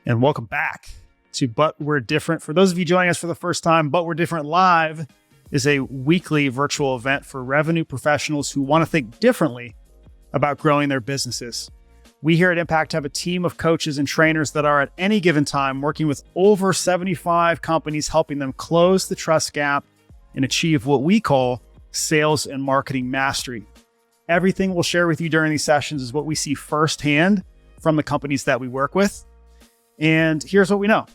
And welcome back to But We're Different. For those of you joining us for the first time, But We're Different Live is a weekly virtual event for revenue professionals who want to think differently about growing their businesses. We here at Impact have a team of coaches and trainers that are at any given time working with over 75 companies, helping them close the trust gap and achieve what we call sales and marketing mastery. Everything we'll share with you during these sessions is what we see firsthand from the companies that we work with. And here's what we know.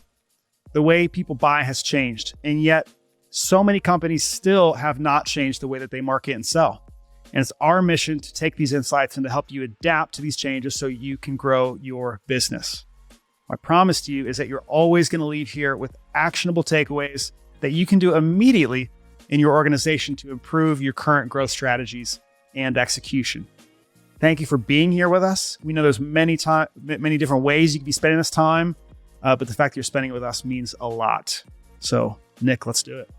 The way people buy has changed, and yet so many companies still have not changed the way that they market and sell. And it's our mission to take these insights and to help you adapt to these changes so you can grow your business. My promise to you is that you're always going to leave here with actionable takeaways that you can do immediately in your organization to improve your current growth strategies and execution. Thank you for being here with us. We know there's many different ways you can be spending this time, but the fact that you're spending it with us means a lot. So, Nick, let's do it.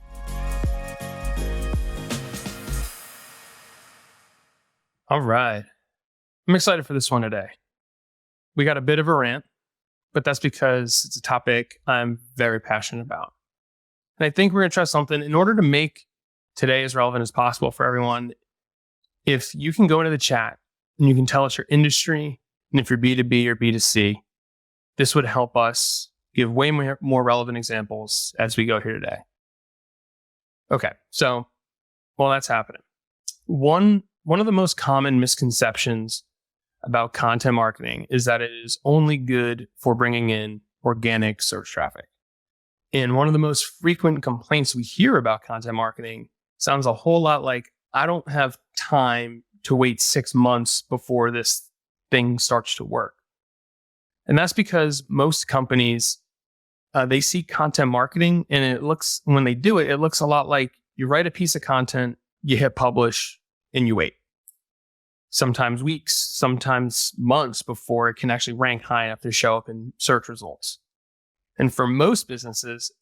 All right. I'm excited for this one today. We got a bit of a rant, but that's because it's a topic I'm very passionate about. And I think we're going to try something in order to make today as relevant as possible for everyone. If you can go into the chat and you can tell us your industry, and if you're B2B or B2C, this would help us give way more relevant examples as we go here today. Okay, so while that's happening, one of the most common misconceptions about content marketing is that it is only good for bringing in organic search traffic. And one of the most frequent complaints we hear about content marketing sounds a whole lot like, I don't have time to wait 6 months before this thing starts to work. And that's because most companies, they see content marketing and when they do it, it looks a lot like you write a piece of content, you hit publish, and you wait. Sometimes weeks, sometimes months before it can actually rank high enough to show up in search results. And for most businesses,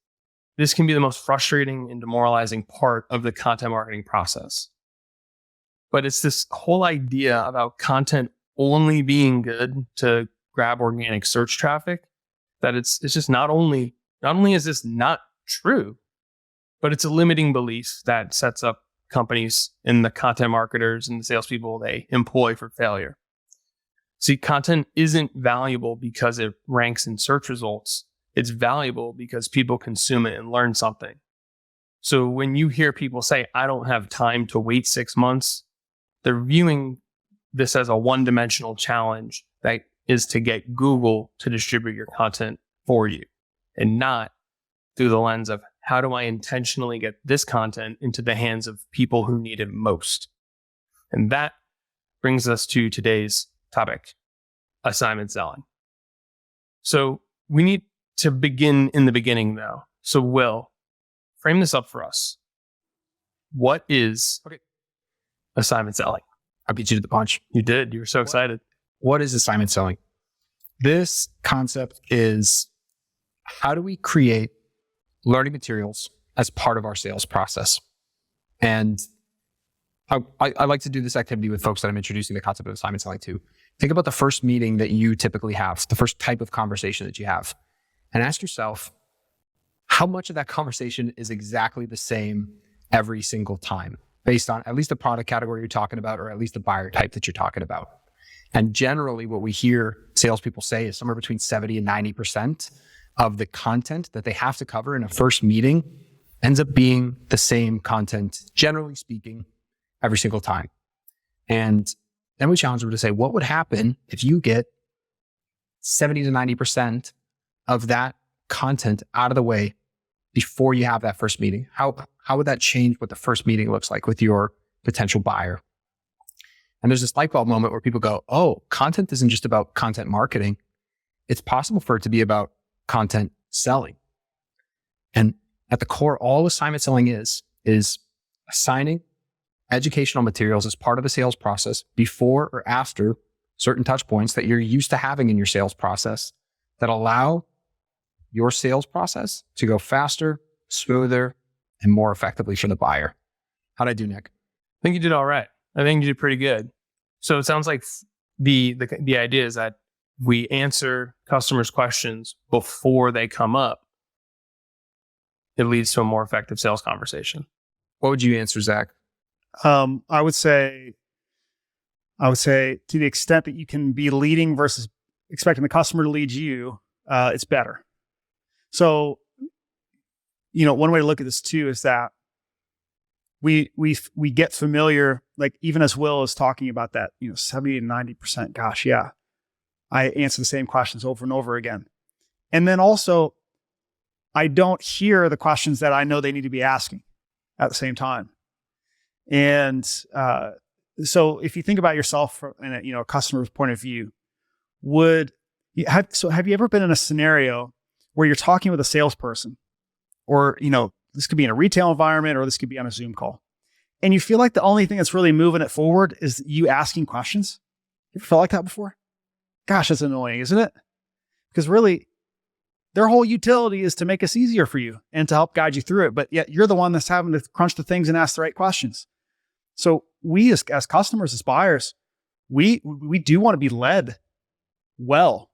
this can be the most frustrating and demoralizing part of the content marketing process. But it's this whole idea about content only being good to grab organic search traffic that it's just not only is this not true, but it's a limiting belief that sets up companies and the content marketers and the salespeople they employ for failure. See, content isn't valuable because it ranks in search results. It's valuable because people consume it and learn something. So when you hear people say, I don't have time to wait 6 months, they're viewing this as a one-dimensional challenge that is to get Google to distribute your content for you, and not through the lens of how do I intentionally get this content into the hands of people who need it most. And that brings us to today's topic, assignment selling. So we need to begin in the beginning though. So Will, frame this up for us. What is assignment selling? I beat you to the punch. You did. You were so excited. What is assignment selling? This concept is, how do we create learning materials as part of our sales process? And I like to do this activity with folks that I'm introducing the concept of assignment selling to. Think about the first meeting that you typically have, the first type of conversation that you have, and ask yourself, how much of that conversation is exactly the same every single time, based on at least the product category you're talking about, or at least the buyer type that you're talking about. And generally what we hear salespeople say is somewhere between 70 and 90% of the content that they have to cover in a first meeting ends up being the same content, generally speaking, every single time. And then we challenge them to say, what would happen if you get 70 to 90% of that content out of the way before you have that first meeting? How would that change what the first meeting looks like with your potential buyer? And there's this light bulb moment where people go, oh, content isn't just about content marketing. It's possible for it to be about content selling. And at the core, all assignment selling is assigning educational materials as part of the sales process before or after certain touch points that you're used to having in your sales process that allow your sales process to go faster, smoother, and more effectively for the buyer. How'd I do, Nick? I think you did all right. I think you did pretty good. So it sounds like the idea is that we answer customers' questions before they come up, it leads to a more effective sales conversation. What would you answer, Zach? I would say to the extent that you can be leading versus expecting the customer to lead you, it's better. So, one way to look at this too is that we get familiar, like even as Will is talking about that, 70 to 90%, gosh, yeah. I answer the same questions over and over again. And then also, I don't hear the questions that I know they need to be asking at the same time. And so if you think about yourself from a customer's point of view, have you ever been in a scenario where you're talking with a salesperson, or this could be in a retail environment, or this could be on a Zoom call, and you feel like the only thing that's really moving it forward is you asking questions? You ever felt like that before? Gosh, that's annoying, isn't it? Because really, their whole utility is to make us easier for you and to help guide you through it. But yet you're the one that's having to crunch the things and ask the right questions. So we as customers, as buyers, we do want to be led well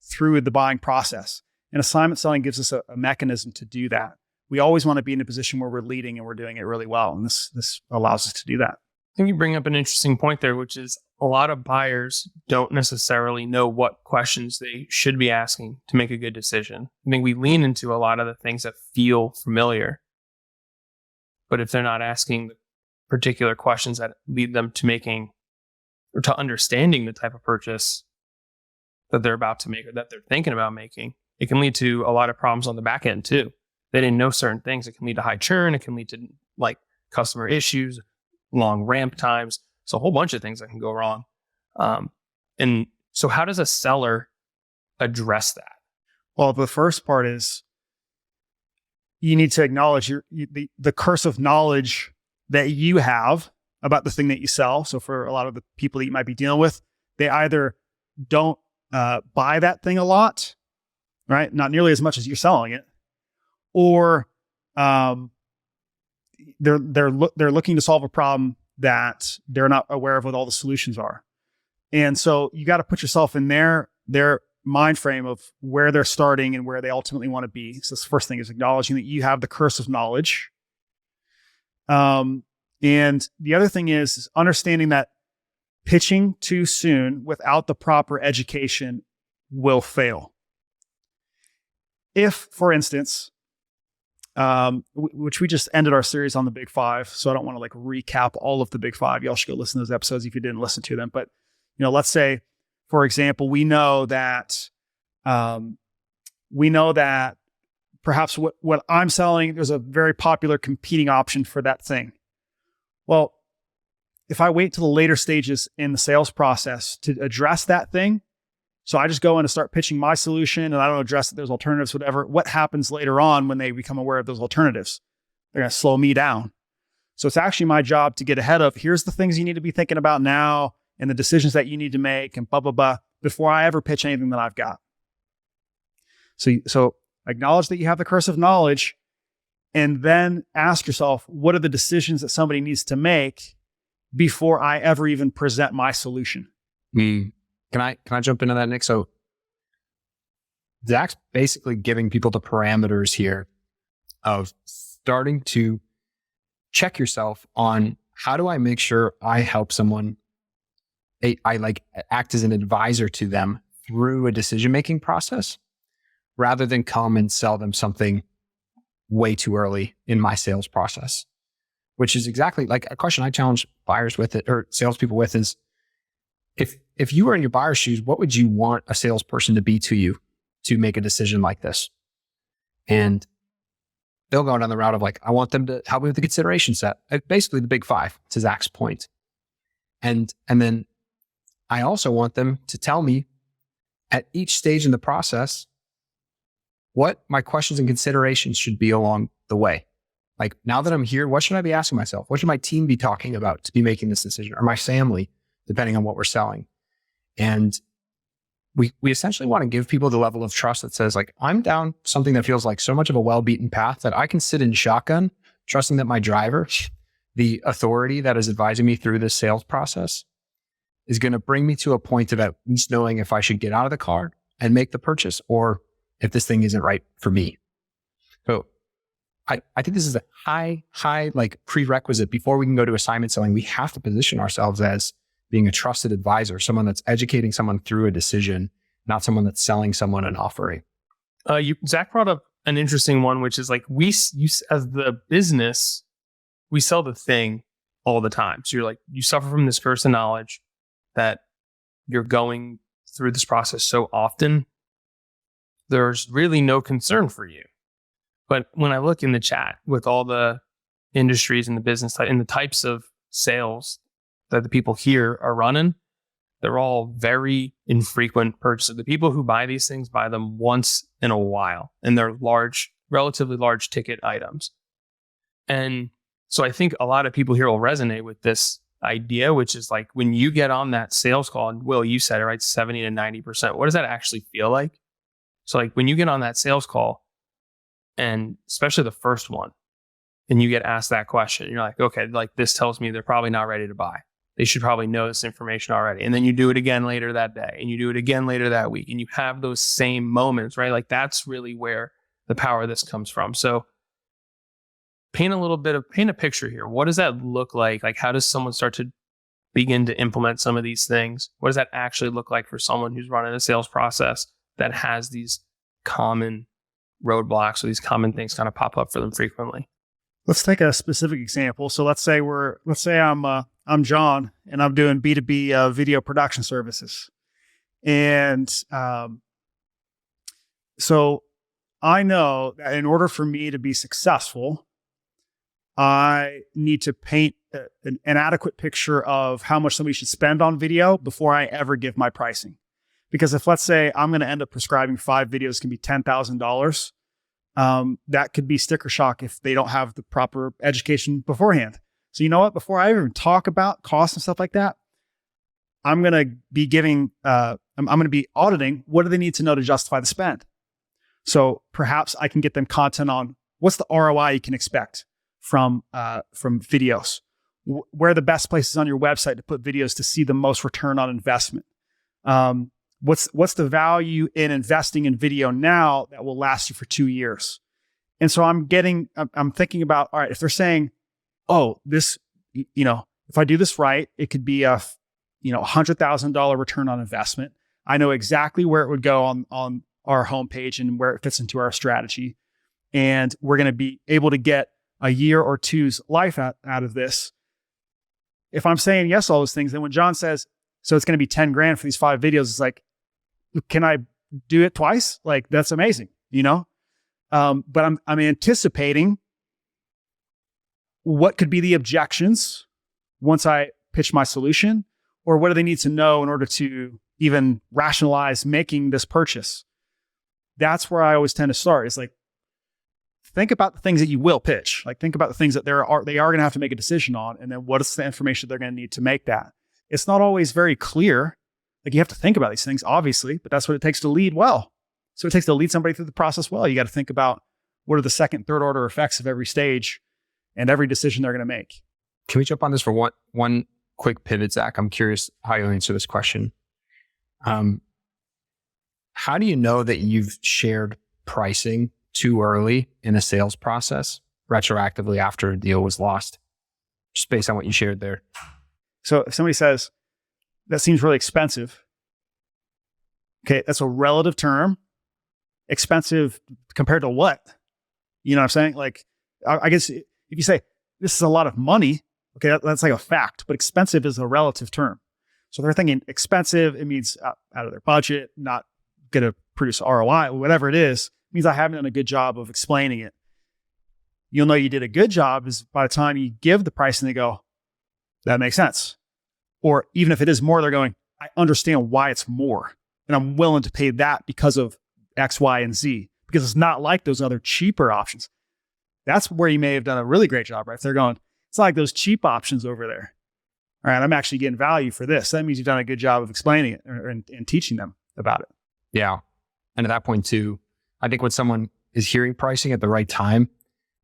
through the buying process. And assignment selling gives us a mechanism to do that. We always want to be in a position where we're leading and we're doing it really well. And this allows us to do that. I think you bring up an interesting point there, which is a lot of buyers don't necessarily know what questions they should be asking to make a good decision. I think we lean into a lot of the things that feel familiar. But if they're not asking the particular questions that lead them to making or to understanding the type of purchase that they're about to make or that they're thinking about making, it can lead to a lot of problems on the back end too. They didn't know certain things. It can lead to high churn. It can lead to customer issues, long ramp times. So a whole bunch of things that can go wrong. And so how does a seller address that? Well, the first part is you need to acknowledge the curse of knowledge that you have about the thing that you sell. So for a lot of the people that you might be dealing with, they either don't buy that thing a lot, right? Not nearly as much as you're selling it, or they're looking to solve a problem that they're not aware of what all the solutions are. And so you got to put yourself in their mind frame of where they're starting and where they ultimately want to be. So the first thing is acknowledging that you have the curse of knowledge. And the other thing is understanding that pitching too soon without the proper education will fail. If, for instance, which we just ended our series on the Big Five, so I don't want to recap all of the Big Five. Y'all should go listen to those episodes if you didn't listen to them. But let's say, for example, we know that perhaps what I'm selling, there's a very popular competing option for that thing. Well, if I wait till the later stages in the sales process to address that thing, so I just go in and start pitching my solution and I don't address that there's alternatives, whatever, what happens later on when they become aware of those alternatives? They're going to slow me down. So it's actually my job to get ahead of, here's the things you need to be thinking about now and the decisions that you need to make and blah, blah, blah, before I ever pitch anything that I've got. So acknowledge that you have the curse of knowledge, and then ask yourself, what are the decisions that somebody needs to make before I ever even present my solution? Can I jump into that, Nick? So Zach's basically giving people the parameters here of starting to check yourself on, how do I make sure I help someone, I act as an advisor to them through a decision-making process, rather than come and sell them something way too early in my sales process, which is exactly a question I challenge buyers with or salespeople with is, if you were in your buyer's shoes, what would you want a salesperson to be to you to make a decision like this? And they'll go down the route of I want them to help me with the consideration set. Basically the Big Five, to Zach's point. And then I also want them to tell me at each stage in the process what my questions and considerations should be along the way. Now that I'm here, what should I be asking myself? What should my team be talking about to be making this decision, or my family, depending on what we're selling? And we essentially want to give people the level of trust that says, I'm down something that feels like so much of a well-beaten path that I can sit in shotgun, trusting that my driver, the authority that is advising me through this sales process, is going to bring me to a point of at least knowing if I should get out of the car and make the purchase or if this thing isn't right for me. So I think this is a high like prerequisite before we can go to assignment selling. We have to position ourselves as being a trusted advisor, someone that's educating someone through a decision, not someone that's selling someone an offering. Zach brought up an interesting one, which is like as the business, we sell the thing all the time. So you suffer from this curse of knowledge that you're going through this process so often, there's really no concern for you. But when I look in the chat with all the industries and the business and the types of sales that the people here are running, they're all very infrequent purchases. The people who buy these things buy them once in a while, and they're relatively large ticket items. And so I think a lot of people here will resonate with this idea, which is like when you get on that sales call, and Will, you said it, right? 70 to 90%. What does that actually feel like? So like when you get on that sales call, and especially the first one, and you get asked that question, you're like, okay, like this tells me they're probably not ready to buy. They should probably know this information already. And then you do it again later that day, and you do it again later that week, and you have those same moments, right? Like that's really where the power of this comes from. So paint a picture here. What does that look like? Like how does someone start to begin to implement some of these things? What does that actually look like for someone who's running a sales process that has these common roadblocks or these common things kind of pop up for them frequently? Let's take a specific example. So let's say I'm John and I'm doing B2B video production services. And so I know that in order for me to be successful, I need to paint an adequate picture of how much somebody should spend on video before I ever give my pricing. Because if, let's say, I'm going to end up prescribing 5 videos, can be $10,000, that could be sticker shock if they don't have the proper education beforehand. So you know what? Before I even talk about costs and stuff like that, I'm going to be I'm going to be auditing. What do they need to know to justify the spend? So perhaps I can get them content on what's the ROI you can expect from videos. Where are the best places on your website to put videos to see the most return on investment? What's the value in investing in video now that will last you for 2 years? And so I'm thinking about, all right, if they're saying, oh, this, if I do this right, it could be a, $100,000 return on investment. I know exactly where it would go on our homepage and where it fits into our strategy. And we're going to be able to get a year or two's life out of this. If I'm saying yes to all those things, then when John says, so it's going to be 10 grand for these 5 videos, it's like, can I do it twice? Like, that's amazing, But I'm anticipating what could be the objections once I pitch my solution, or what do they need to know in order to even rationalize making this purchase? That's where I always tend to start. It's like, think about the things that you will pitch. Like, think about the things that they are going to have to make a decision on, and then what is the information they're going to need to make that. It's not always very clear. Like, you have to think about these things, obviously, but that's what it takes to lead well. So it takes to lead somebody through the process well. You got to think about what are the second, third order effects of every stage and every decision they're going to make. Can we jump on this for one quick pivot, Zach? I'm curious how you'll answer this question. How do you know that you've shared pricing too early in a sales process, retroactively after a deal was lost? Just based on what you shared there. So if somebody says, that seems really expensive. Okay, that's a relative term. Expensive compared to what? You know what I'm saying? Like, I guess if you say, this is a lot of money, okay, that's like a fact, but expensive is a relative term. So they're thinking expensive, it means out of their budget, not going to produce ROI, whatever it is, means I haven't done a good job of explaining it. You'll know you did a good job is by the time you give the price and they go, that makes sense. Or even if it is more, they're going, I understand why it's more. And I'm willing to pay that because of X, Y, and Z. Because it's not like those other cheaper options. That's where you may have done a really great job, right? If they're going, it's not like those cheap options over there. All right, I'm actually getting value for this. That means you've done a good job of explaining it and teaching them about it. Yeah. And at that point too, I think when someone is hearing pricing at the right time,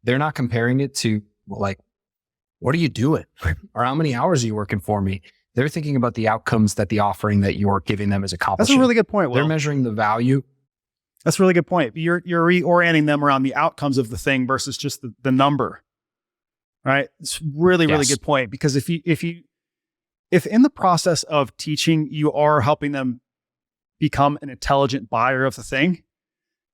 they're not comparing it to, well, like, what are you doing? Or how many hours are you working for me? They're thinking about the outcomes that the offering that you're giving them is accomplishing. That's a really good point, Will. They're measuring the value. That's a really good point. You're reorienting them around the outcomes of the thing versus just the number, right? It's really good point, because if in the process of teaching you are helping them become an intelligent buyer of the thing,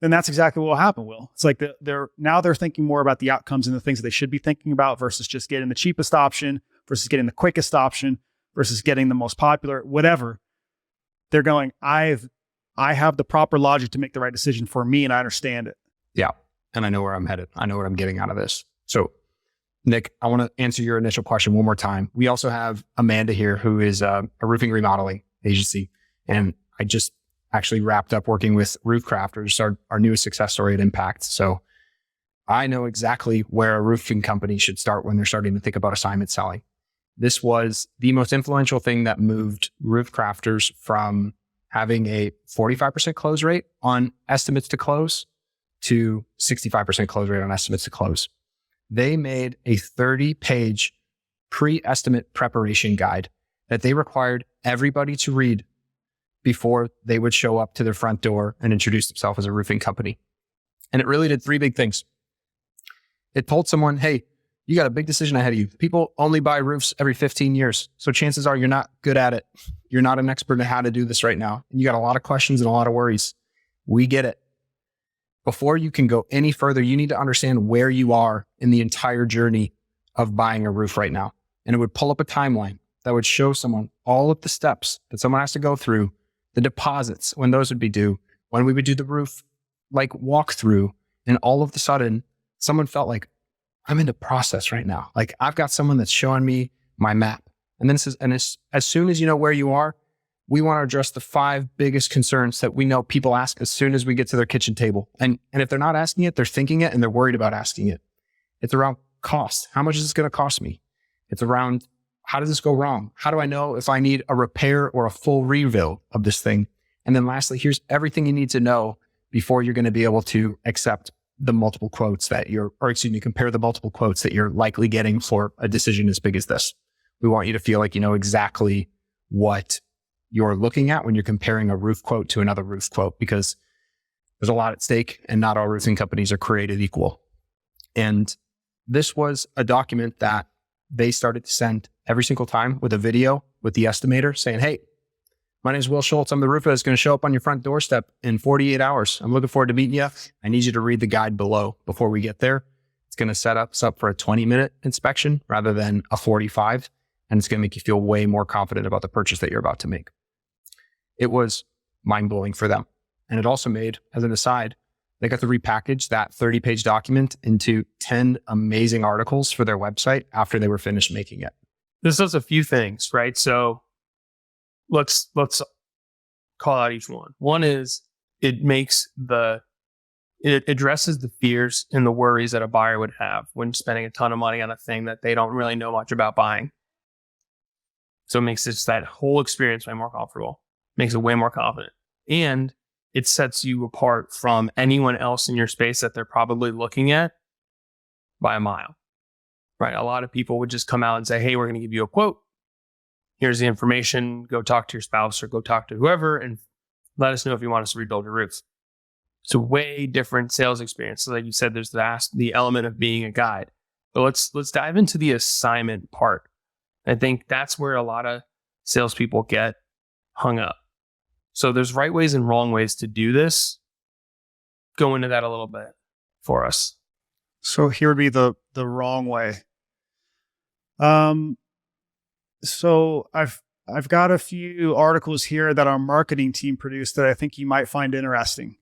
then that's exactly what will happen, Will. It's like they're thinking more about the outcomes and the things that they should be thinking about versus just getting the cheapest option versus getting the quickest option versus getting the most popular, whatever. They're going, I have the proper logic to make the right decision for me, and I understand it. Yeah. And I know where I'm headed. I know what I'm getting out of this. So, Nick, I want to answer your initial question one more time. We also have Amanda here, who is a roofing remodeling agency. And I just actually wrapped up working with Roof Crafters, our newest success story at Impact. So I know exactly where a roofing company should start when they're starting to think about assignment selling. This was the most influential thing that moved Roof Crafters from having a 45% close rate on estimates to close to 65% close rate on estimates to close. They made a 30-page pre-estimate preparation guide that they required everybody to read before they would show up to their front door and introduce themselves as a roofing company. And it really did three big things. It told someone, hey, you got a big decision ahead of you. People only buy roofs every 15 years. So chances are you're not good at it. You're not an expert in how to do this right now. And you got a lot of questions and a lot of worries. We get it. Before you can go any further, you need to understand where you are in the entire journey of buying a roof right now. And it would pull up a timeline that would show someone all of the steps that someone has to go through, the deposits, when those would be due, when we would do the roof like walkthrough. And all of a sudden, someone felt like, I'm in the process right now. Like I've got someone that's showing me my map. And then it says, and as soon as you know where you are, we want to address the 5 biggest concerns that we know people ask as soon as we get to their kitchen table. And if they're not asking it, they're thinking it and they're worried about asking it. It's around cost. How much is this going to cost me? It's around, how does this go wrong? How do I know if I need a repair or a full rebuild of this thing? And then lastly, here's everything you need to know before you're going to be able to accept the multiple quotes that compare the multiple quotes that you're likely getting for a decision as big as this. We want you to feel like you know exactly what you're looking at when you're comparing a roof quote to another roof quote, because there's a lot at stake and not all roofing companies are created equal. And this was a document that they started to send every single time with a video with the estimator saying, hey, my name is Will Schultz. I'm the roofer that's going to show up on your front doorstep in 48 hours. I'm looking forward to meeting you. I need you to read the guide below before we get there. It's going to set us up for a 20-minute inspection rather than a 45. And it's going to make you feel way more confident about the purchase that you're about to make. It was mind-blowing for them. And it also made, as an aside, they got to repackage that 30-page document into 10 amazing articles for their website after they were finished making it. This does a few things, right? So let's call out each one. One is it addresses the fears and the worries that a buyer would have when spending a ton of money on a thing that they don't really know much about buying. So it makes just that whole experience way more comfortable, makes it way more confident. And it sets you apart from anyone else in your space that they're probably looking at by a mile, right? A lot of people would just come out and say, hey, we're going to give you a quote. Here's the information. Go talk to your spouse or go talk to whoever and let us know if you want us to rebuild your roof. It's a way different sales experience. So like you said, there's the element of being a guide. But let's dive into the assignment part. I think that's where a lot of salespeople get hung up. So there's right ways and wrong ways to do this. Go into that a little bit for us. So here would be the wrong way. So I've got a few articles here that our marketing team produced that I think you might find interesting.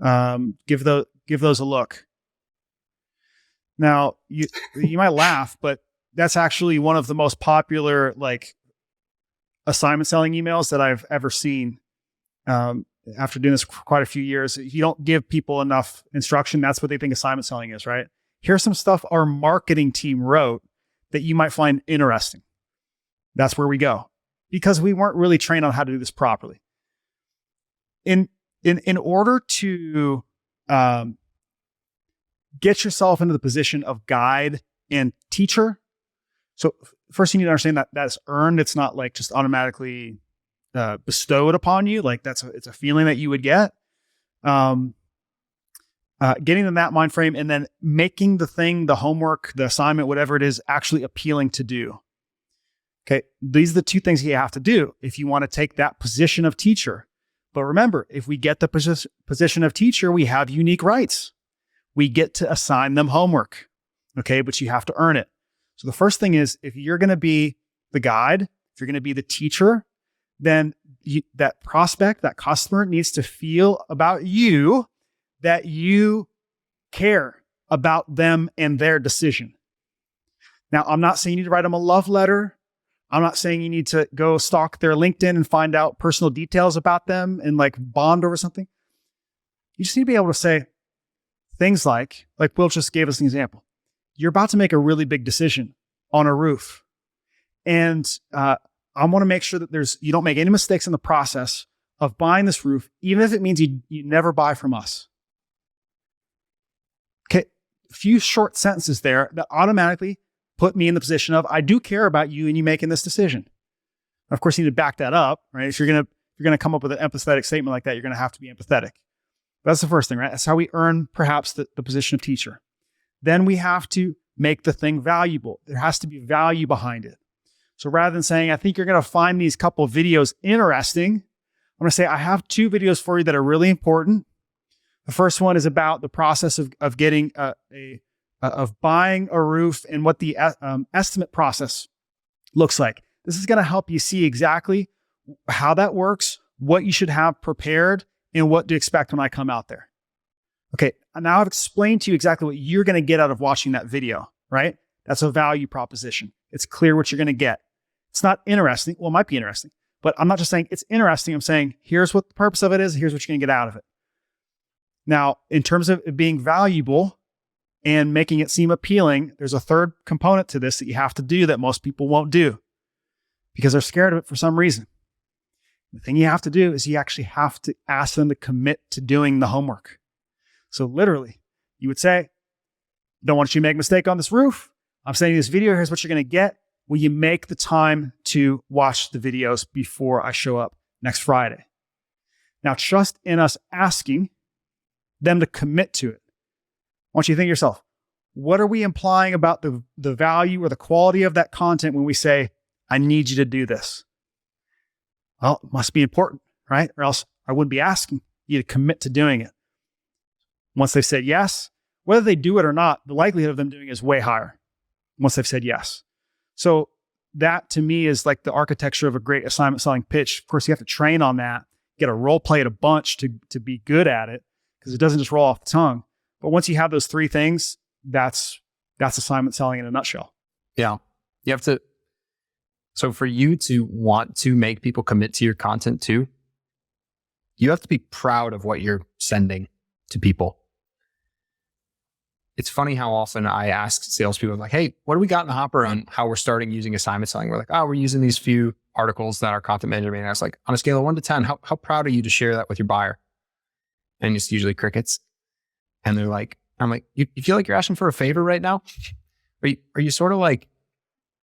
Give those a look. Now you might laugh, but that's actually one of the most popular assignment selling emails that I've ever seen. After doing this for quite a few years, you don't give people enough instruction. That's what they think assignment selling is, right? Here's some stuff our marketing team wrote that you might find interesting. That's where we go, because we weren't really trained on how to do this properly. In order to get yourself into the position of guide and teacher, so first you need to understand that that's earned. It's not like just automatically bestowed upon you. Like it's a feeling that you would get. Getting in that mind frame and then making the thing, the homework, the assignment, whatever it is, actually appealing to do. Okay. These are the two things you have to do if you want to take that position of teacher. But remember, if we get the position of teacher, we have unique rights. We get to assign them homework. Okay. But you have to earn it. So the first thing is, if you're going to be the guide, if you're going to be the teacher, then that prospect, that customer needs to feel about you that you care about them and their decision. Now, I'm not saying you need to write them a love letter. I'm not saying you need to go stalk their LinkedIn and find out personal details about them and like bond over something. You just need to be able to say things like Will just gave us an example. You're about to make a really big decision on a roof. And I want to make sure that you don't make any mistakes in the process of buying this roof, even if it means you never buy from us. Okay, a few short sentences there that automatically put me in the position of, I do care about you and you making this decision. Of course, you need to back that up, right? If you're gonna come up with an empathetic statement like that, you're gonna have to be empathetic. That's the first thing, right? That's how we earn perhaps the position of teacher. Then we have to make the thing valuable. There has to be value behind it. So rather than saying, I think you're gonna find these couple of videos interesting, I'm gonna say, I have 2 videos for you that are really important. The first one is about the process of getting of buying a roof and what the estimate process looks like. This is going to help you see exactly how that works, what you should have prepared, and what to expect when I come out there. Okay, now I've explained to you exactly what you're going to get out of watching that video, right? That's a value proposition. It's clear what you're going to get. It's not interesting. Well, it might be interesting, but I'm not just saying it's interesting. I'm saying, here's what the purpose of it is. Here's what you're going to get out of it. Now, in terms of it being valuable and making it seem appealing, there's a third component to this that you have to do that most people won't do because they're scared of it for some reason. The thing you have to do is you actually have to ask them to commit to doing the homework. So literally, you would say, don't want you to make a mistake on this roof. I'm sending you this video. Here's what you're going to get. Will you make the time to watch the videos before I show up next Friday? Now, trust in us asking them to commit to it. I want you to think to yourself, what are we implying about the value or the quality of that content when we say, I need you to do this? Well, it must be important, right? Or else I wouldn't be asking you to commit to doing it. Once they've said yes, whether they do it or not, the likelihood of them doing it is way higher once they've said yes. So that to me is like the architecture of a great assignment selling pitch. Of course, you have to train on that, get a role play it a bunch to be good at it, because it doesn't just roll off the tongue. But once you have those 3 things, that's assignment selling in a nutshell. Yeah. You have to, so for you to want to make people commit to your content too, you have to be proud of what you're sending to people. It's funny how often I ask salespeople like, hey, what do we got in the hopper on how we're starting using assignment selling? We're like, oh, we're using these few articles that our content manager made. And I was like, on a scale of 1 to 10, how proud are you to share that with your buyer? And it's usually crickets. And they're like, I'm like, you feel like you're asking for a favor right now? Are you sort of like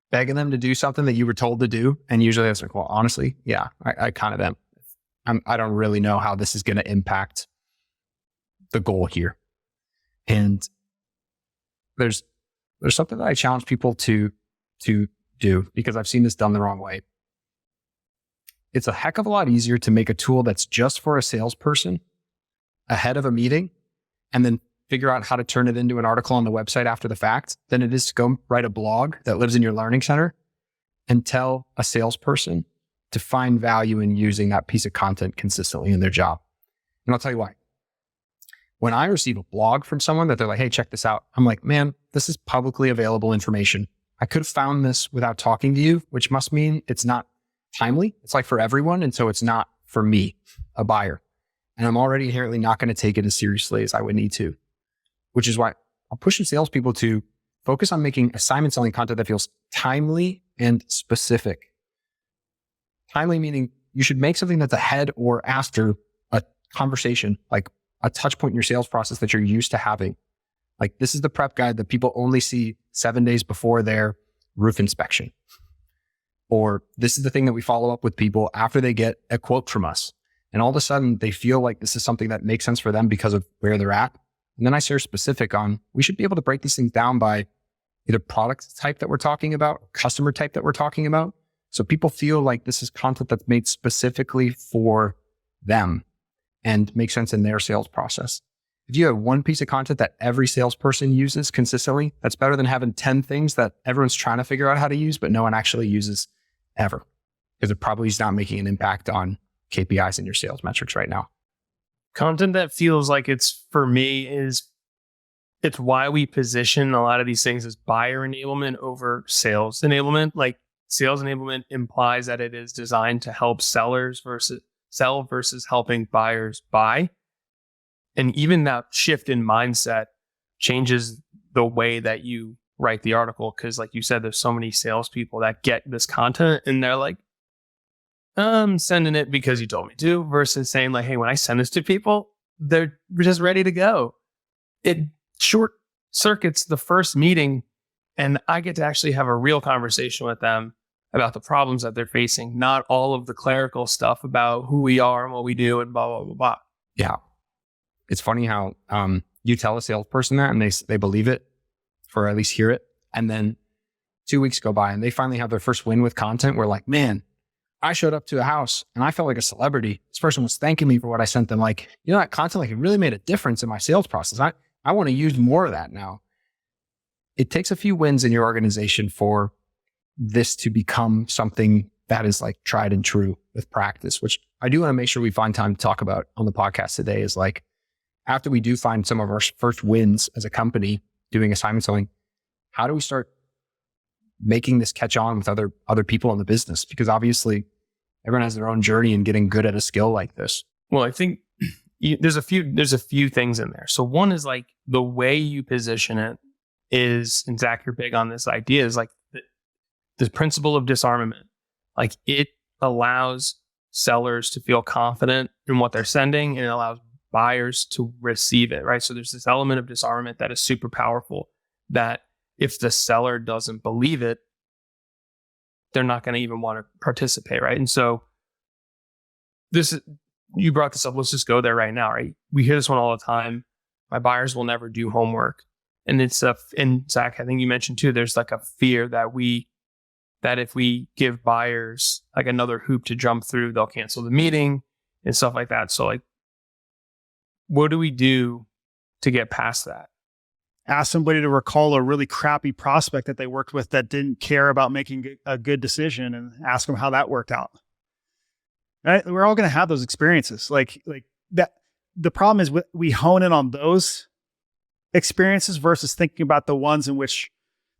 begging them to do something that you were told to do? And usually I was like, well, honestly, yeah, I kind of am. I don't really know how this is going to impact the goal here. And there's something that I challenge people to do because I've seen this done the wrong way. It's a heck of a lot easier to make a tool that's just for a salesperson ahead of a meeting and then figure out how to turn it into an article on the website after the fact than it is to go write a blog that lives in your learning center and tell a salesperson to find value in using that piece of content consistently in their job. And I'll tell you why. When I receive a blog from someone that they're like, hey, check this out. I'm like, man, this is publicly available information. I could have found this without talking to you, which must mean it's not timely. It's like for everyone. And so it's not for me, a buyer. And I'm already inherently not going to take it as seriously as I would need to, which is why I'm pushing salespeople to focus on making assignment selling content that feels timely and specific. Timely meaning you should make something that's ahead or after a conversation, like a touch point in your sales process that you're used to having. Like this is the prep guide that people only see 7 days before their roof inspection. Or this is the thing that we follow up with people after they get a quote from us. And all of a sudden they feel like this is something that makes sense for them because of where they're at. And then I share specific on, we should be able to break these things down by either product type that we're talking about, customer type that we're talking about. So people feel like this is content that's made specifically for them and makes sense in their sales process. If you have one piece of content that every salesperson uses consistently, that's better than having 10 things that everyone's trying to figure out how to use, but no one actually uses ever, because it probably is not making an impact on KPIs in your sales metrics right now. Content that feels like it's for me it's why we position a lot of these things as buyer enablement over sales enablement. Like sales enablement implies that it is designed to help sellers versus helping buyers buy. And even that shift in mindset changes the way that you write the article. Because like you said, there's so many salespeople that get this content and they're like, I'm sending it because you told me to, versus saying like, hey, when I send this to people, they're just ready to go. It short circuits the first meeting and I get to actually have a real conversation with them about the problems that they're facing, not all of the clerical stuff about who we are and what we do and blah, blah, blah, blah. Yeah. It's funny how you tell a salesperson that and they believe it, or at least hear it. And then 2 weeks go by and they finally have their first win with content. We're like, man, I showed up to a house and I felt like a celebrity. This person was thanking me for what I sent them. Like, you know, that content, like it really made a difference in my sales process. I want to use more of that now. It takes a few wins in your organization for this to become something that is like tried and true with practice, which I do want to make sure we find time to talk about on the podcast today. Is like, after we do find some of our first wins as a company doing assignment selling, how do we start making this catch on with other people in the business? Because obviously everyone has their own journey in getting good at a skill like this. Well, I think there's a few things in there. So one is like the way you position it is, and Zach, you're big on this idea, is like the principle of disarmament. Like it allows sellers to feel confident in what they're sending and it allows buyers to receive it, right? So there's this element of disarmament that is super powerful, that if the seller doesn't believe it, they're not going to even want to participate, right? And so you brought this up. Let's just go there right now, right? We hear this one all the time. My buyers will never do homework. And and Zach, I think you mentioned too, there's like a fear that if we give buyers like another hoop to jump through, they'll cancel the meeting and stuff like that. So like, what do we do to get past that? Ask somebody to recall a really crappy prospect that they worked with that didn't care about making a good decision and ask them how that worked out. Right? We're all going to have those experiences. Like that. The problem is we hone in on those experiences versus thinking about the ones in which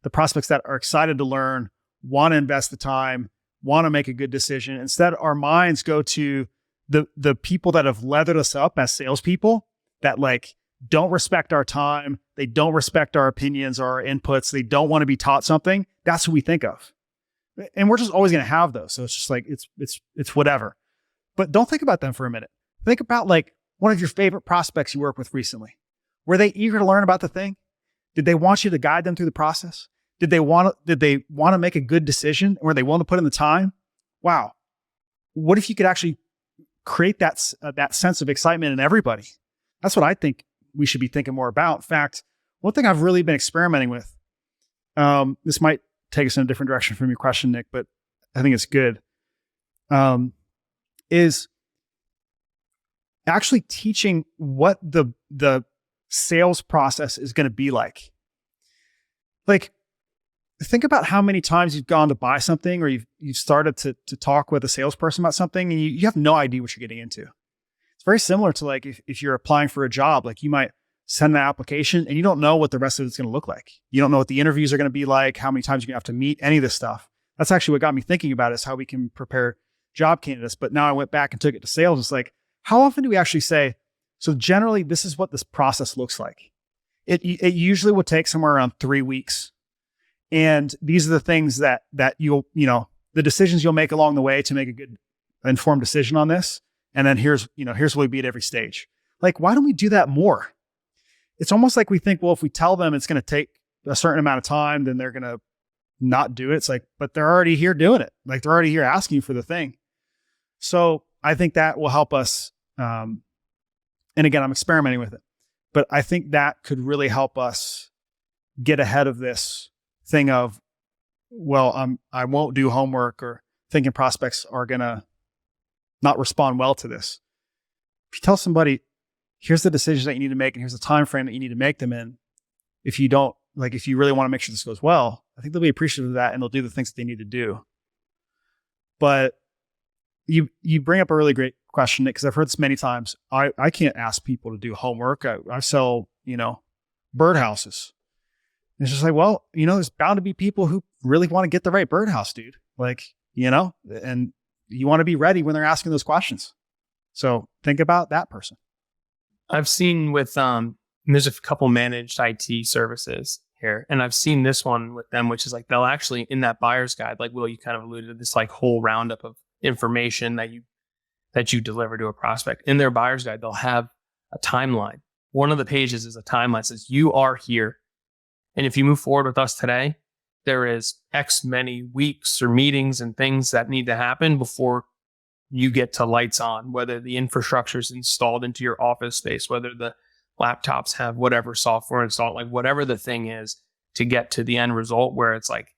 the prospects that are excited to learn, want to invest the time, want to make a good decision. Instead, our minds go to the people that have leathered us up as salespeople that like don't respect our time. They don't respect our opinions or our inputs. They don't want to be taught something. That's who we think of. And we're just always going to have those. So it's just like, it's whatever. But don't think about them for a minute. Think about like one of your favorite prospects you worked with recently. Were they eager to learn about the thing? Did they want you to guide them through the process? Did they want to make a good decision? Were they willing to put in the time? Wow. What if you could actually create that sense of excitement in everybody? That's what I think we should be thinking more about. In fact, one thing I've really been experimenting with, this might take us in a different direction from your question, Nick, but I think it's good, is actually teaching what the sales process is going to be like. Like, think about how many times you've gone to buy something or you've started to talk with a salesperson about something and you have no idea what you're getting into. It's very similar to like if you're applying for a job, like you might send an application and you don't know what the rest of it's going to look like. You don't know what the interviews are going to be like, how many times you're going to have to meet, any of this stuff. That's actually what got me thinking about is how we can prepare job candidates. But now I went back and took it to sales. It's like, how often do we actually say, so generally this is what this process looks like. It usually will take somewhere around 3 weeks. And these are the things that the decisions you'll make along the way to make a good informed decision on this. And then here's what we be at every stage. Like, why don't we do that more? It's almost like we think, well, if we tell them it's going to take a certain amount of time, then they're going to not do it. It's like, but they're already here doing it. Like they're already here asking for the thing. So I think that will help us. And again, I'm experimenting with it, but I think that could really help us get ahead of this thing of, well, I won't do homework, or thinking prospects are going to not respond well to this. If you tell somebody, here's the decisions that you need to make and here's the time frame that you need to make them in, if you really want to make sure this goes well, I think they'll be appreciative of that and they'll do the things that they need to do. But you bring up a really great question, Nick, because I've heard this many times. I can't ask people to do homework. I sell, birdhouses. And it's just like, well, there's bound to be people who really want to get the right birdhouse, dude. And you want to be ready when they're asking those questions. So think about that person. I've seen with, there's a couple managed IT services here, and I've seen this one with them, which is like, they'll actually, in that buyer's guide, like Will, you kind of alluded to this, like whole roundup of information that you deliver to a prospect. In their buyer's guide, they'll have a timeline. One of the pages is a timeline that says, you are here. And if you move forward with us today, there is X many weeks or meetings and things that need to happen before you get to lights on, whether the infrastructure is installed into your office space, whether the laptops have whatever software installed, like whatever the thing is to get to the end result where it's like,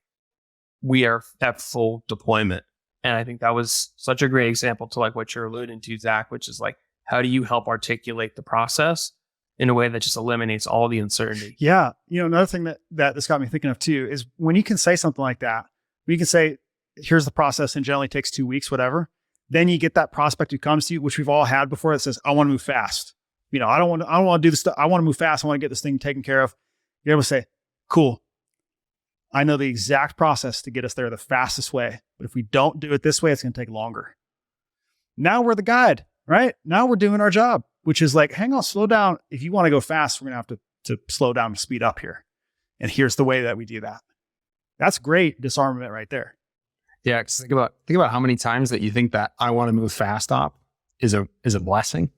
we are at full deployment. And I think that was such a great example to like what you're alluding to, Zach, which is like, how do you help articulate the process in a way that just eliminates all the uncertainty? Yeah. Another thing that this got me thinking of too, is when you can say something like that, you can say, here's the process and generally takes 2 weeks, whatever. Then you get that prospect who comes to you, which we've all had before, that says, I want to move fast. I don't want to do this stuff. I want to move fast. I want to get this thing taken care of. You're able to say, cool. I know the exact process to get us there the fastest way. But if we don't do it this way, it's going to take longer. Now we're the guide, right? Now we're doing our job, which is like, hang on, slow down. If you want to go fast, we're going to have to slow down and speed up here. And here's the way that we do that. That's great disarmament right there. Yeah, because think about how many times that you think that I want to move fast op is a blessing.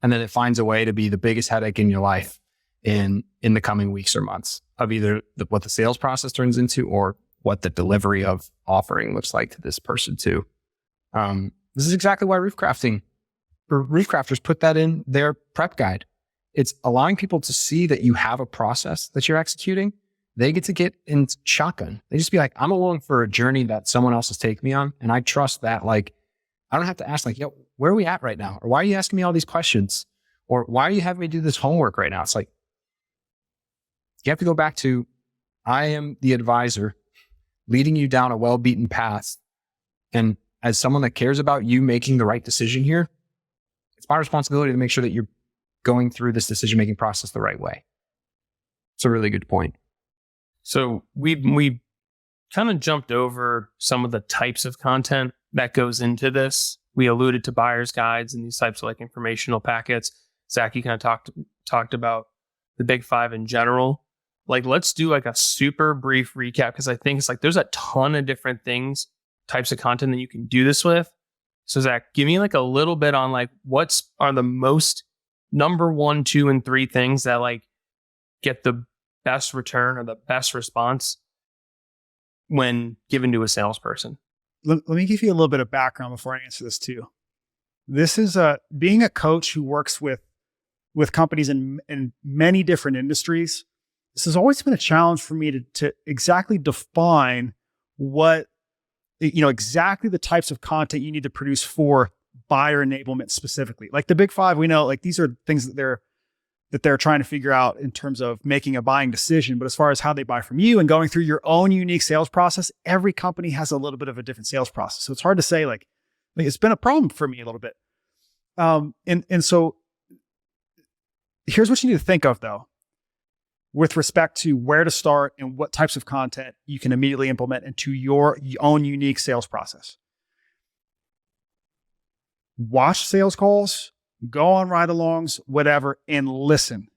And then it finds a way to be the biggest headache in your life in the coming weeks or months of either what the sales process turns into or what the delivery of offering looks like to this person too. This is exactly why roof crafters put that in their prep guide. It's allowing people to see that you have a process that you're executing. They get to get in shotgun. They just be like, I'm along for a journey that someone else has taken me on. And I trust that, like, I don't have to ask like, yo, where are we at right now? Or why are you asking me all these questions? Or why are you having me do this homework right now? It's like, you have to go back to, I am the advisor leading you down a well-beaten path. And as someone that cares about you making the right decision here, it's my responsibility to make sure that you're going through this decision-making process the right way. It's a really good point. So we kind of jumped over some of the types of content that goes into this. We alluded to buyer's guides and these types of like informational packets. Zach, you kind of talked about the big five in general. Like, let's do like a super brief recap, because I think it's like there's a ton of different things, types of content that you can do this with. So Zach, give me like a little bit on like are the most number 1, 2, and 3 things that like get the best return or the best response when given to a salesperson. Let me give you a little bit of background before I answer this too. This is being a coach who works with companies in many different industries. This has always been a challenge for me to exactly define what, exactly the types of content you need to produce for buyer enablement specifically. Like the big five, we know like these are things that they're trying to figure out in terms of making a buying decision. But as far as how they buy from you and going through your own unique sales process, every company has a little bit of a different sales process. So it's hard to say like it's been a problem for me a little bit. And so here's what you need to think of though, with respect to where to start and what types of content you can immediately implement into your own unique sales process. Watch sales calls, go on ride-alongs, whatever, and listen.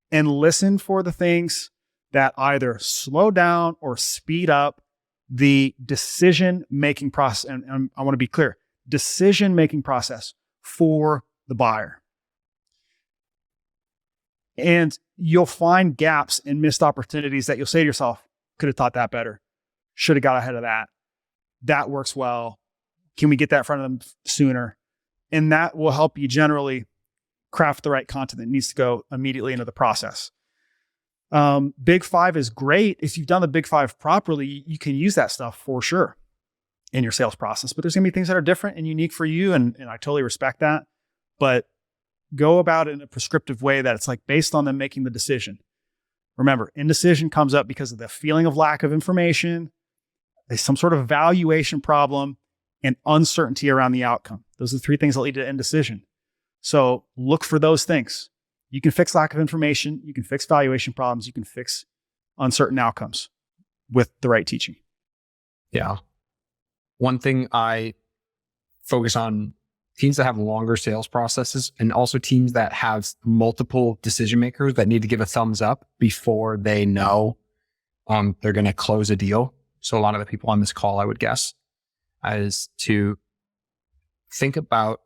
And listen for the things that either slow down or speed up the decision-making process. And I want to be clear, decision-making process for the buyer. And you'll find gaps and missed opportunities that you'll say to yourself, could have thought that better. Should have got ahead of that. That works well. Can we get that in front of them sooner? And that will help you generally craft the right content that needs to go immediately into the process. Big Five is great. If you've done the Big Five properly, you can use that stuff for sure in your sales process. But there's going to be things that are different and unique for you. And I totally respect that. But go about it in a prescriptive way that it's like based on them making the decision. Remember, indecision comes up because of the feeling of lack of information, there's some sort of valuation problem, and uncertainty around the outcome. Those are the 3 things that lead to indecision. So look for those things. You can fix lack of information. You can fix valuation problems. You can fix uncertain outcomes with the right teaching. Yeah. One thing I focus on, teams that have longer sales processes and also teams that have multiple decision makers that need to give a thumbs up before they know they're going to close a deal. So a lot of the people on this call, I would guess, is to think about,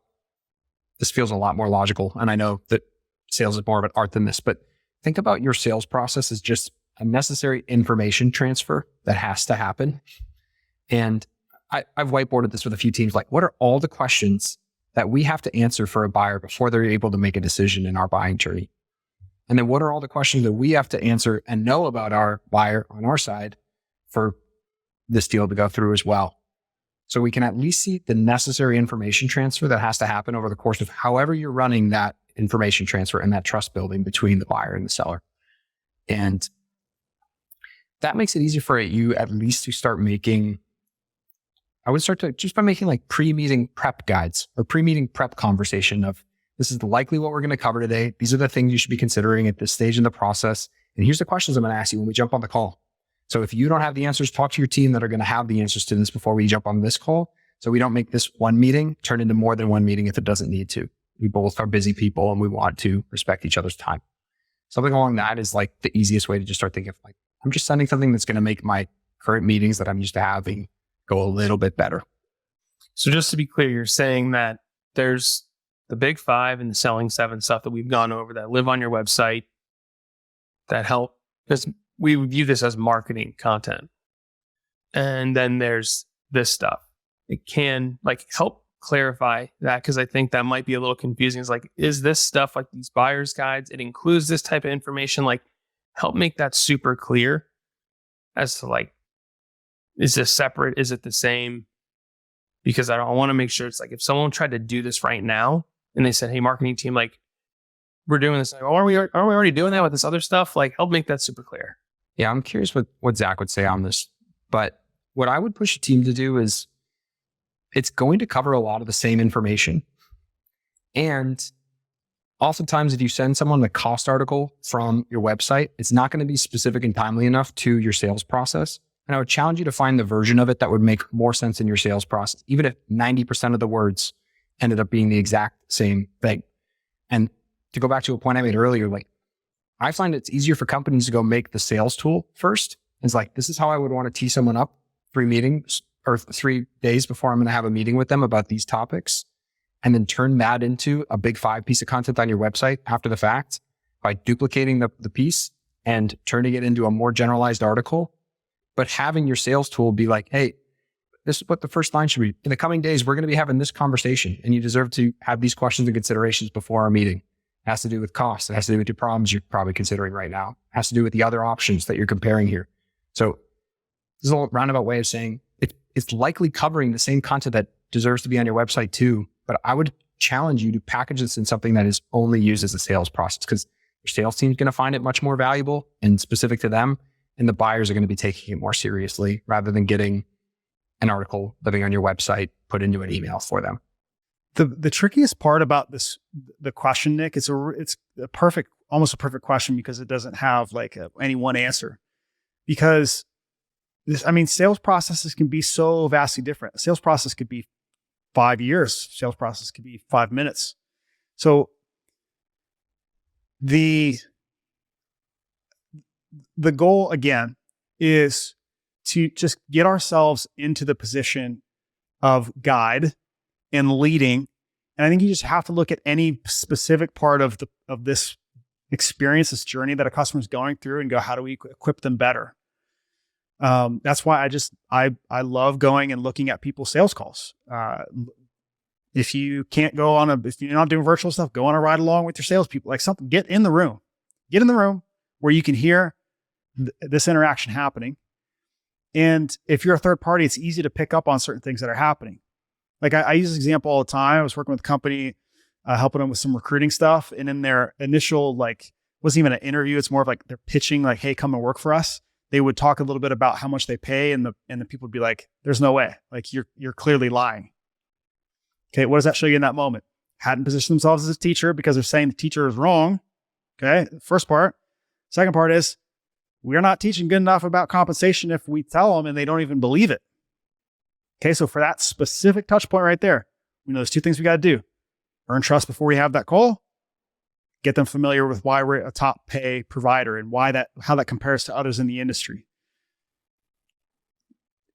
this feels a lot more logical. And I know that sales is more of an art than this, but think about your sales process as just a necessary information transfer that has to happen. And I've whiteboarded this with a few teams, like what are all the questions that we have to answer for a buyer before they're able to make a decision in our buying journey? And then what are all the questions that we have to answer and know about our buyer on our side for this deal to go through as well? So we can at least see the necessary information transfer that has to happen over the course of however you're running that information transfer and that trust building between the buyer and the seller. And that makes it easy for you at least to start making, I would start to just by making like pre-meeting prep guides or pre-meeting prep conversation of, this is likely what we're going to cover today. These are the things you should be considering at this stage in the process. And here's the questions I'm going to ask you when we jump on the call. So if you don't have the answers, talk to your team that are going to have the answers to this before we jump on this call. So we don't make this one meeting turn into more than one meeting if it doesn't need to. We both are busy people and we want to respect each other's time. Something along that is like the easiest way to just start thinking of like, I'm just sending something that's going to make my current meetings that I'm used to having go a little bit better. So just to be clear, you're saying that there's the Big Five and the Selling 7 stuff that we've gone over that live on your website that help, because we view this as marketing content. And then there's this stuff. It can like help clarify that, because I think that might be a little confusing. It's like, is this stuff like these buyer's guides? It includes this type of information. Like, help make that super clear as to like, is this separate? Is it the same? Because I want to make sure it's like, if someone tried to do this right now and they said, hey, marketing team, like, we're doing this. Like, are we already doing that with this other stuff? Like, help make that super clear. Yeah, I'm curious what Zach would say on this. But what I would push a team to do is, it's going to cover a lot of the same information. And oftentimes, if you send someone the cost article from your website, it's not going to be specific and timely enough to your sales process. And I would challenge you to find the version of it that would make more sense in your sales process, even if 90% of the words ended up being the exact same thing. And to go back to a point I made earlier, like, I find it's easier for companies to go make the sales tool first. It's like, this is how I would want to tee someone up 3 meetings or 3 days before I'm going to have a meeting with them about these topics, and then turn that into a Big Five piece of content on your website after the fact by duplicating the piece and turning it into a more generalized article. But having your sales tool be like, hey, this is what the first line should be. In the coming days, we're going to be having this conversation, and you deserve to have these questions and considerations before our meeting. It has to do with cost. It has to do with your problems you're probably considering right now. It has to do with the other options that you're comparing here. So this is a roundabout way of saying it's likely covering the same content that deserves to be on your website too. But I would challenge you to package this in something that is only used as a sales process, because your sales team is going to find it much more valuable and specific to them. And the buyers are going to be taking it more seriously rather than getting an article living on your website put into an email for them. The trickiest part about the question, Nick, it's a perfect, almost a perfect question, because it doesn't have like any one answer. Because sales processes can be so vastly different. A sales process could be 5 years. Sales process could be 5 minutes. So the goal again is to just get ourselves into the position of guide and leading. And I think you just have to look at any specific part of this experience, this journey that a customer is going through, and go, how do we equip them better? That's why I love going and looking at people's sales calls. If you can't if you're not doing virtual stuff, go on a ride along with your salespeople, like something, get in the room where you can hear this interaction happening. And if you're a third party, it's easy to pick up on certain things that are happening. Like I use this example all the time. I was working with a company, helping them with some recruiting stuff. And in their initial, wasn't even an interview. It's more of like they're pitching like, hey, come and work for us. They would talk a little bit about how much they pay. And the people would be like, there's no way. Like you're clearly lying. Okay. What does that show you in that moment? Hadn't positioned themselves as a teacher because they're saying the teacher is wrong. Okay. First part. Second part is we're not teaching good enough about compensation if we tell them and they don't even believe it. Okay. So for that specific touch point right there, we know there's two things we got to do. Earn trust before we have that call. Get them familiar with why we're a top pay provider and how that compares to others in the industry.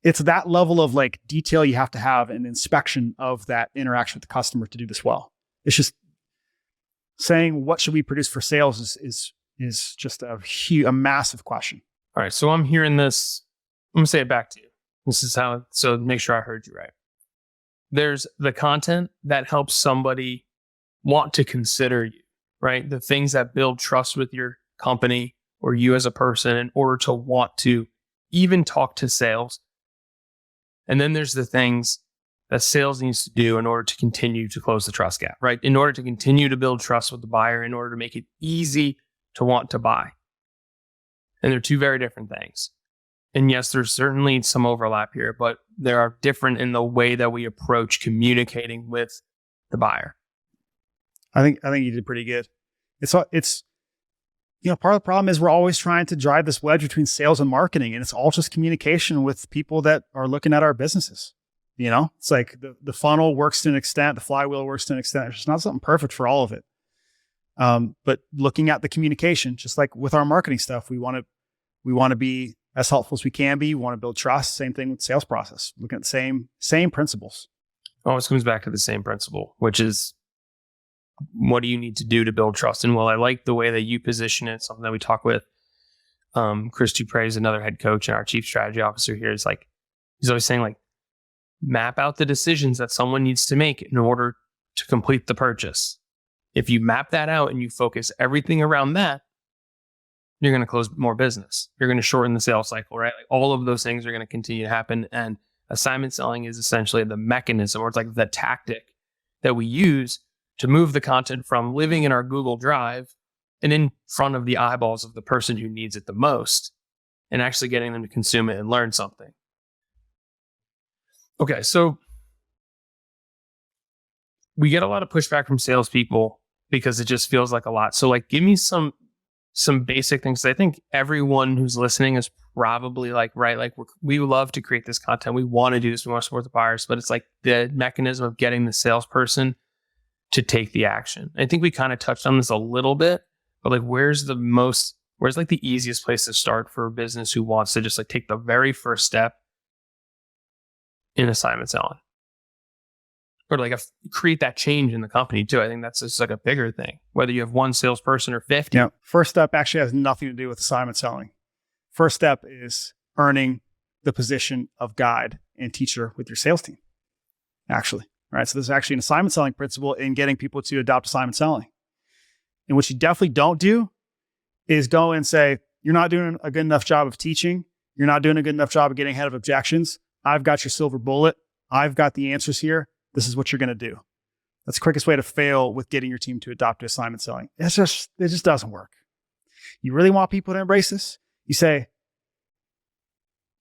It's that level of detail you have to have an inspection of that interaction with the customer to do this well. It's just saying, what should we produce for sales is just a massive question. All right. So I'm hearing this. I'm going to say it back to you. This is so make sure I heard you right. There's the content that helps somebody want to consider you, right? The things that build trust with your company or you as a person in order to want to even talk to sales. And then there's the things that sales needs to do in order to continue to close the trust gap, right? In order to continue to build trust with the buyer, in order to make it easy to want to buy. And they're two very different things. And yes, there's certainly some overlap here, but they are different in the way that we approach communicating with the buyer. I think you did pretty good. It's part of the problem is we're always trying to drive this wedge between sales and marketing, and it's all just communication with people that are looking at our businesses. It's like the funnel works to an extent, the flywheel works to an extent. It's not something perfect for all of it. But looking at the communication, just like with our marketing stuff, we want to be as helpful as we can be. We want to build trust. Same thing with sales process. Looking at the same principles. Always comes back to the same principle, which is, what do you need to do to build trust? And I like the way that you position it. Something that we talk with Chris Dupre is another head coach and our chief strategy officer here. Is he's always saying map out the decisions that someone needs to make in order to complete the purchase. If you map that out and you focus everything around that, you're going to close more business. You're going to shorten the sales cycle, right? All of those things are going to continue to happen. And assignment selling is essentially the mechanism, or it's like the tactic that we use to move the content from living in our Google Drive and in front of the eyeballs of the person who needs it the most and actually getting them to consume it and learn something. Okay, so we get a lot of pushback from salespeople because it just feels like a lot. So give me some basic things. I think everyone who's listening is probably we love to create this content. We want to do this. We want to support the buyers, but it's the mechanism of getting the salesperson to take the action. I think we kind of touched on this a little bit, but where's the easiest place to start for a business who wants to just take the very first step in assignment selling? Or create that change in the company too. I think that's just a bigger thing, whether you have one salesperson or 50. Yeah. First step actually has nothing to do with assignment selling. First step is earning the position of guide and teacher with your sales team, actually. Right. So this is actually an assignment selling principle in getting people to adopt assignment selling. And what you definitely don't do is go and say, you're not doing a good enough job of teaching. You're not doing a good enough job of getting ahead of objections. I've got your silver bullet. I've got the answers here. This is what you're going to do. That's the quickest way to fail with getting your team to adopt assignment selling. It just doesn't work. You really want people to embrace this? You say,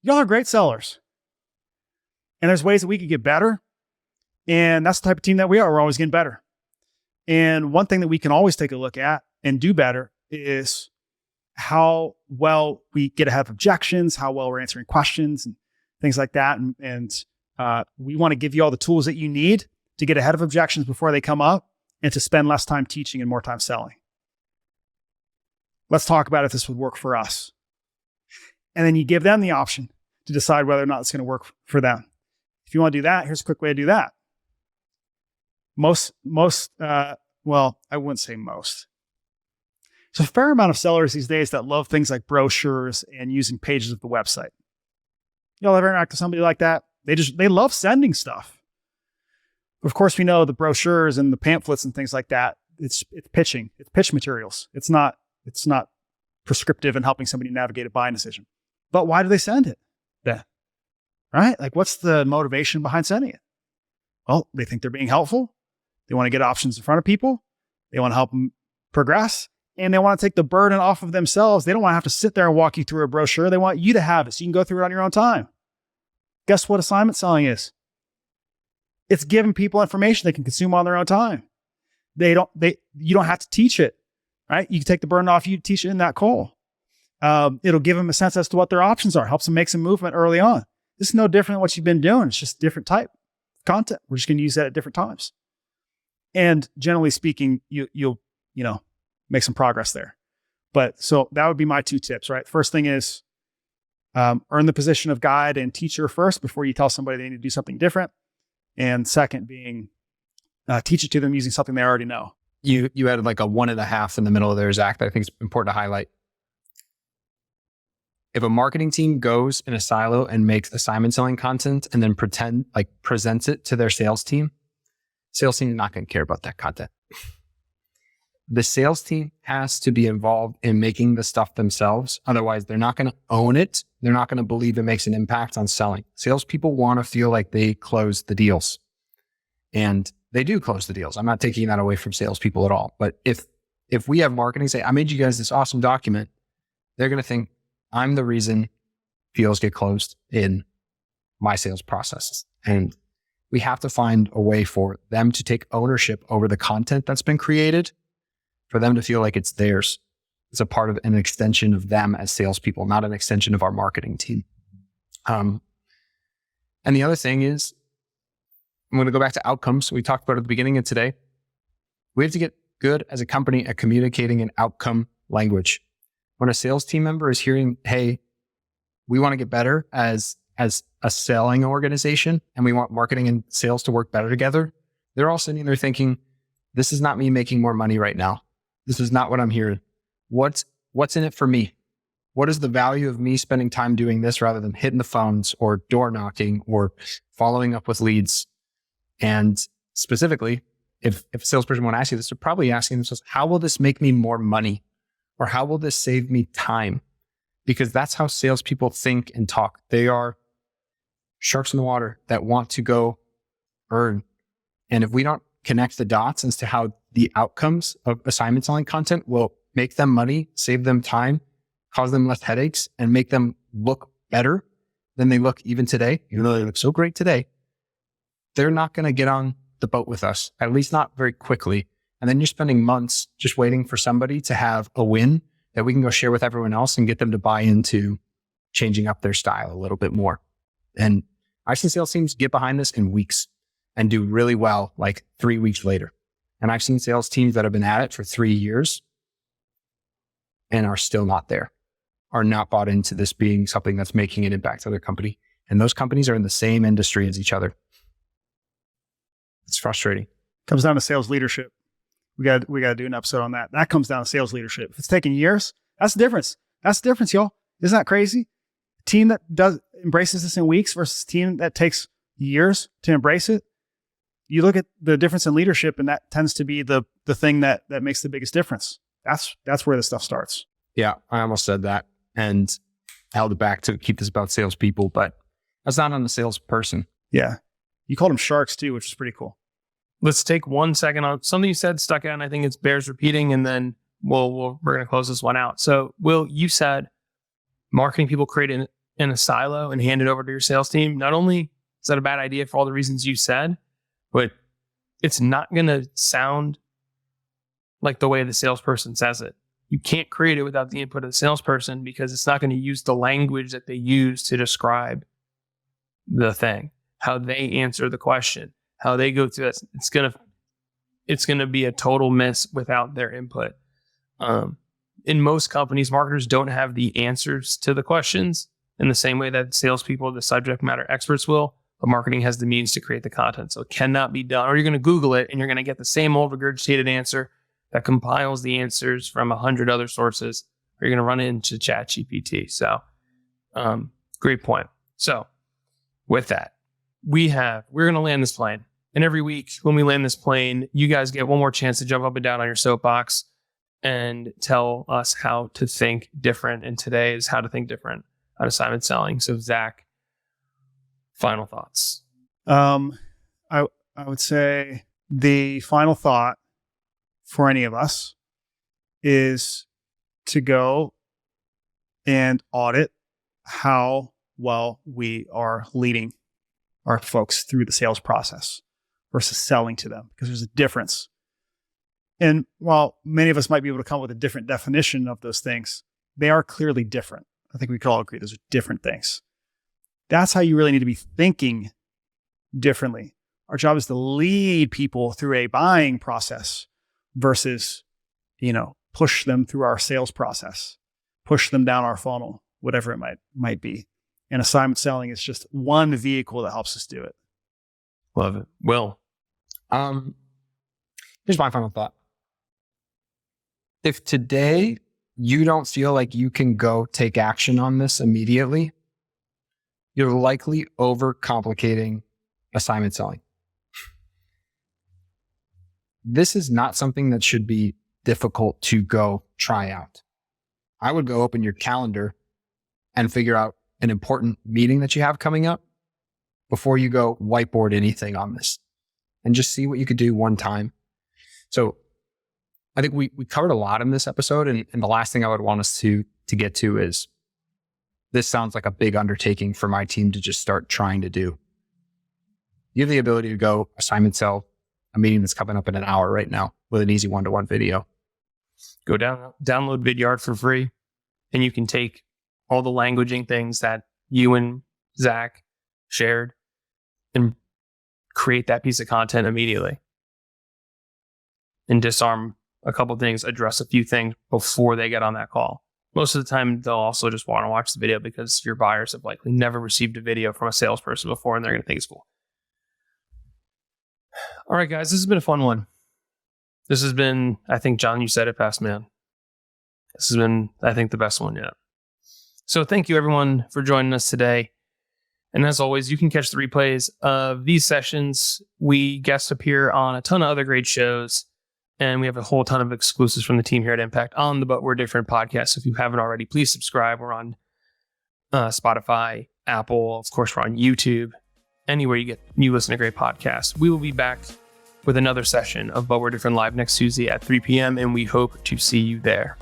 y'all are great sellers. And there's ways that we could get better. And that's the type of team that we are. We're always getting better. And one thing that we can always take a look at and do better is how well we get ahead of objections, how well we're answering questions and things like that. And we want to give you all the tools that you need to get ahead of objections before they come up and to spend less time teaching and more time selling. Let's talk about if this would work for us. And then you give them the option to decide whether or not it's going to work for them. If you want to do that, here's a quick way to do that. Well, I wouldn't say most. There's a fair amount of sellers these days that love things like brochures and using pages of the website. Y'all ever interact with somebody like that? They love sending stuff. Of course, we know the brochures and the pamphlets and things like that. It's pitching. It's pitch materials. It's not prescriptive in helping somebody navigate a buying decision. But why do they send it then? Right? Like, what's the motivation behind sending it? Well, they think they're being helpful. They want to get options in front of people. They want to help them progress. And they want to take the burden off of themselves. They don't want to have to sit there and walk you through a brochure. They want you to have it so you can go through it on your own time. Guess what assignment selling is? It's giving people information they can consume on their own time. You don't have to teach it, right? You can take the burden off you to teach it in that call. It'll give them a sense as to what their options are, helps them make some movement early on. This is no different than what you've been doing. It's just different type of content. We're just going to use that at different times. And generally speaking, you'll make some progress there. But so that would be my 2 tips, right? First thing is earn the position of guide and teacher first before you tell somebody they need to do something different. And second being teach it to them using something they already know. You added like a 1.5 in the middle of there, Zach, that I think is important to highlight. If a marketing team goes in a silo and makes assignment selling content and then presents it to their sales team is not going to care about that content. The sales team has to be involved in making the stuff themselves. Otherwise, they're not going to own it. They're not going to believe it makes an impact on selling. Salespeople want to feel like they close the deals. And they do close the deals. I'm not taking that away from salespeople at all. But if we have marketing say, I made you guys this awesome document, they're going to think I'm the reason deals get closed in my sales processes. And we have to find a way for them to take ownership over the content that's been created, for them to feel like it's theirs. It's a part of an extension of them as salespeople, not an extension of our marketing team. And the other thing is, I'm going to go back to outcomes. We talked about at the beginning of today. We have to get good as a company at communicating an outcome language. When a sales team member is hearing, hey, we want to get better as a selling organization and we want marketing and sales to work better together, they're all sitting there thinking, this is not me making more money right now. This is not what I'm hearing. What's in it for me? What is the value of me spending time doing this rather than hitting the phones or door knocking or following up with leads? And specifically, if a salesperson want to ask you this, they're probably asking themselves, how will this make me more money? Or how will this save me time? Because that's how salespeople think and talk. They are sharks in the water that want to go earn. And if we don't connect the dots as to how the outcomes of assignment selling content will make them money, save them time, cause them less headaches, and make them look better than they look even today, even though they look so great today, they're not going to get on the boat with us, at least not very quickly. And then you're spending months just waiting for somebody to have a win that we can go share with everyone else and get them to buy into changing up their style a little bit more. And I've seen sales teams get behind this in weeks and do really well, like 3 weeks later. And I've seen sales teams that have been at it for 3 years and are still not there, are not bought into this being something that's making an impact to their company. And those companies are in the same industry as each other. It's frustrating. Comes down to sales leadership. We got to do an episode on that. That comes down to sales leadership. If it's taking years, that's the difference. That's the difference, y'all. Isn't that crazy? A team that embraces this in weeks versus a team that takes years to embrace it. You look at the difference in leadership, and that tends to be the thing that makes the biggest difference. That's where the stuff starts. Yeah, I almost said that and held it back to keep this about salespeople, but that's not on the salesperson. Yeah. You called them sharks too, which is pretty cool. Let's take 1 second on something you said, stuck out, and I think it bears repeating, and then we're going to close this one out. So, Will, you said marketing people create in a silo and hand it over to your sales team. Not only is that a bad idea for all the reasons you said, but it's not going to sound like the way the salesperson says it. You can't create it without the input of the salesperson because it's not going to use the language that they use to describe the thing, how they answer the question, how they go through it. It's gonna be a total miss without their input. In most companies, marketers don't have the answers to the questions in the same way that salespeople, the subject matter experts will, but marketing has the means to create the content. So it cannot be done. Or you're going to Google it and you're going to get the same old regurgitated answer that compiles the answers from 100 other sources, or you're going to run into ChatGPT. So great point. So with that, we're going to land this plane. And every week when we land this plane, you guys get one more chance to jump up and down on your soapbox and tell us how to think different. And today is how to think different on assignment selling. So Zach, final thoughts. I would say the final thought for any of us is to go and audit how well we are leading our folks through the sales process versus selling to them, because there's a difference. And while many of us might be able to come up with a different definition of those things, they are clearly different. I think we could all agree those are different things. That's how you really need to be thinking differently. Our job is to lead people through a buying process versus, push them through our sales process, push them down our funnel, whatever it might be. And assignment selling is just one vehicle that helps us do it. Love it. Will? Here's my final thought. If today you don't feel like you can go take action on this immediately, you're likely overcomplicating assignment selling. This is not something that should be difficult to go try out. I would go open your calendar and figure out an important meeting that you have coming up before you go whiteboard anything on this, and just see what you could do one time. So I think we covered a lot in this episode. And the last thing I would want us to get to is, this sounds like a big undertaking for my team to just start trying to do. You have the ability to go assignment sell a meeting that's coming up in an hour right now with an easy one-to-one video. Go download Vidyard for free, and you can take all the languaging things that you and Zach shared and create that piece of content immediately. And disarm a couple of things, address a few things before they get on that call. Most of the time, they'll also just want to watch the video because your buyers have likely never received a video from a salesperson before, and they're going to think it's cool. All right, guys, this has been a fun one. This has been, I think, John, you said it best, man. This has been, I think, the best one yet. So thank you, everyone, for joining us today. And as always, you can catch the replays of these sessions. We guest appear on a ton of other great shows, and we have a whole ton of exclusives from the team here at Impact on the But We're Different podcast. So if you haven't already, please subscribe. We're on Spotify, Apple. Of course, we're on YouTube. Anywhere you listen to great podcasts. We will be back with another session of But We're Different live next Tuesday at 3 p.m. and we hope to see you there.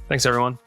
Thanks, everyone.